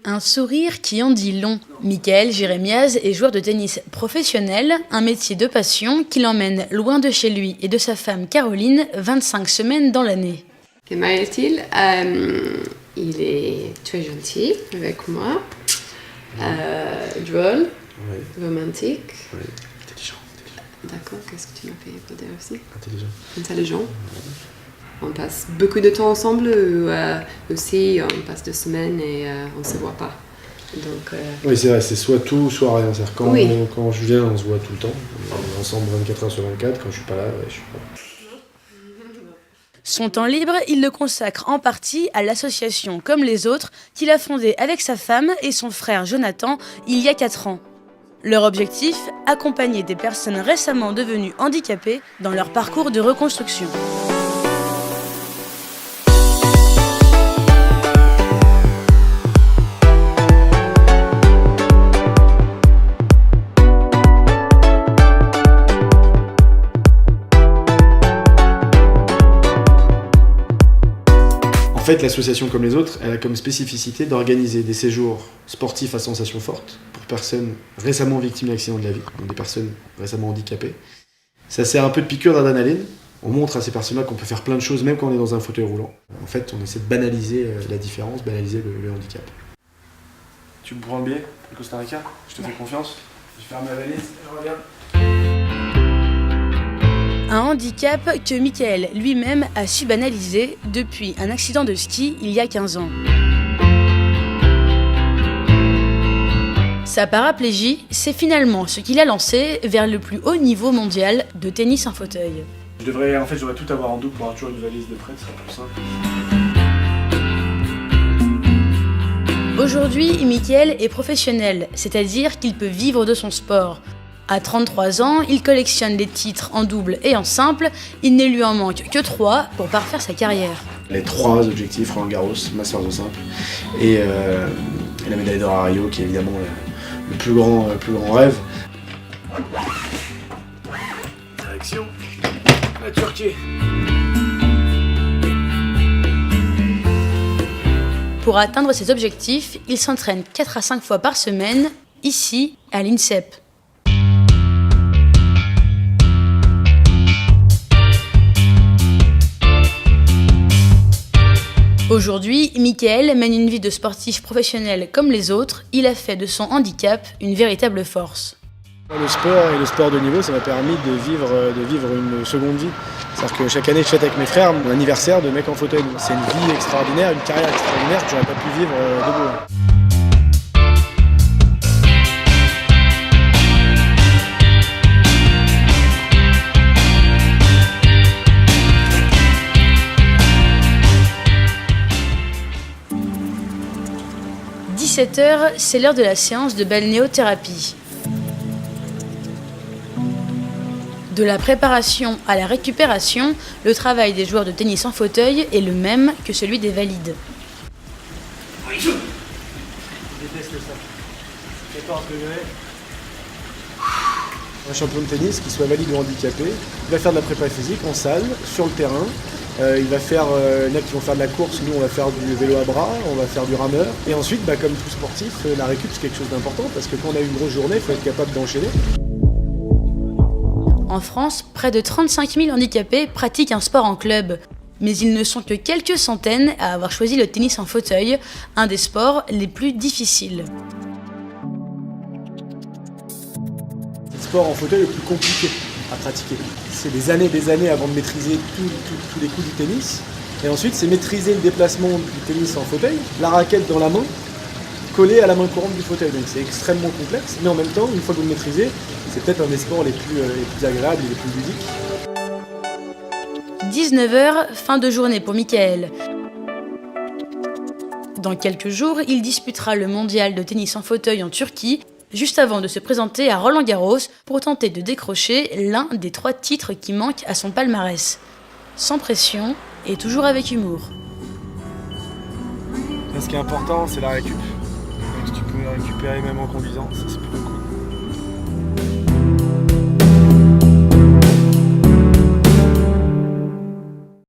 Un sourire qui en dit long. Michael Jérémiaz est joueur de tennis professionnel, un métier de passion qui l'emmène loin de chez lui et de sa femme Caroline 25 semaines dans l'année. Comment est-il? Il est très gentil avec moi, drôle, romantique. Oui, intelligent. D'accord, qu'est-ce que tu m'as fait pour dire aussi? Intelligent. On passe beaucoup de temps ensemble aussi, on passe 2 semaines et on ne se voit pas. Donc, Oui, c'est vrai, c'est soit tout, soit rien. C'est-à-dire quand je viens, on se voit tout le temps. On est ensemble 24 heures sur 24. Quand je suis pas là, je suis pas là. Son temps libre, il le consacre en partie à l'association Comme les autres qu'il a fondée avec sa femme et son frère Jonathan il y a 4 ans. Leur objectif, accompagner des personnes récemment devenues handicapées dans leur parcours de reconstruction. En fait, l'association Comme les autres, elle a comme spécificité d'organiser des séjours sportifs à sensations fortes pour personnes récemment victimes d'accidents de la vie, donc des personnes récemment handicapées. Ça sert un peu de piqûre d'adrénaline. On montre à ces personnes-là qu'on peut faire plein de choses même quand on est dans un fauteuil roulant. En fait, on essaie de banaliser la différence, banaliser le handicap. Tu me prends le billet pour Costa Rica? Je te fais confiance. Je ferme ma valise, je regarde. Un handicap que Michael lui-même a su banaliser depuis un accident de ski il y a 15 ans. Sa paraplégie, c'est finalement ce qui l'a lancé vers le plus haut niveau mondial de tennis en fauteuil. J'aurais tout avoir en double pour avoir toujours une valise de près, ce serait plus simple. Aujourd'hui, Michael est professionnel, c'est-à-dire qu'il peut vivre de son sport. À 33 ans, il collectionne les titres en double et en simple. Il ne lui en manque que 3 pour parfaire sa carrière. Les 3 objectifs, Roland Garros, Masters de simple et la médaille d'or à Rio, qui est évidemment le plus grand rêve. Direction la Turquie. Pour atteindre ses objectifs, il s'entraîne 4 à 5 fois par semaine, ici, à l'INSEP. Aujourd'hui, Michael mène une vie de sportif professionnel comme les autres. Il a fait de son handicap une véritable force. Le sport et le sport de niveau, ça m'a permis de vivre une seconde vie. C'est-à-dire que chaque année, je fête avec mes frères mon anniversaire de mec en fauteuil. C'est une vie extraordinaire, une carrière extraordinaire que j'aurais pas pu vivre debout. 17h, c'est l'heure de la séance de balnéothérapie. De la préparation à la récupération, le travail des joueurs de tennis en fauteuil est le même que celui des valides. Je déteste ça. 14 degrés. Un champion de tennis, qu'il soit valide ou handicapé, il va faire de la prépa physique en salle, sur le terrain. Il va faire, il y en a qui vont faire de la course, nous on va faire du vélo à bras, on va faire du rameur. Et ensuite, comme tout sportif, la récup c'est quelque chose d'important parce que quand on a une grosse journée, il faut être capable d'enchaîner. En France, près de 35 000 handicapés pratiquent un sport en club. Mais ils ne sont que quelques centaines à avoir choisi le tennis en fauteuil, un des sports les plus difficiles. C'est le sport en fauteuil le plus compliqué à pratiquer. C'est des années avant de maîtriser tous les coups du tennis. Et ensuite, c'est maîtriser le déplacement du tennis en fauteuil, la raquette dans la main, collée à la main courante du fauteuil. Donc c'est extrêmement complexe, mais en même temps, une fois que vous le maîtrisez, c'est peut-être un des sports les plus agréables et les plus ludiques. 19h, fin de journée pour Michael. Dans quelques jours, il disputera le mondial de tennis en fauteuil en Turquie, juste avant de se présenter à Roland Garros pour tenter de décrocher l'un des 3 titres qui manquent à son palmarès. Sans pression et toujours avec humour. Là, ce qui est important, c'est la récup. Donc, si tu peux récupérer même en conduisant, ça c'est plutôt cool.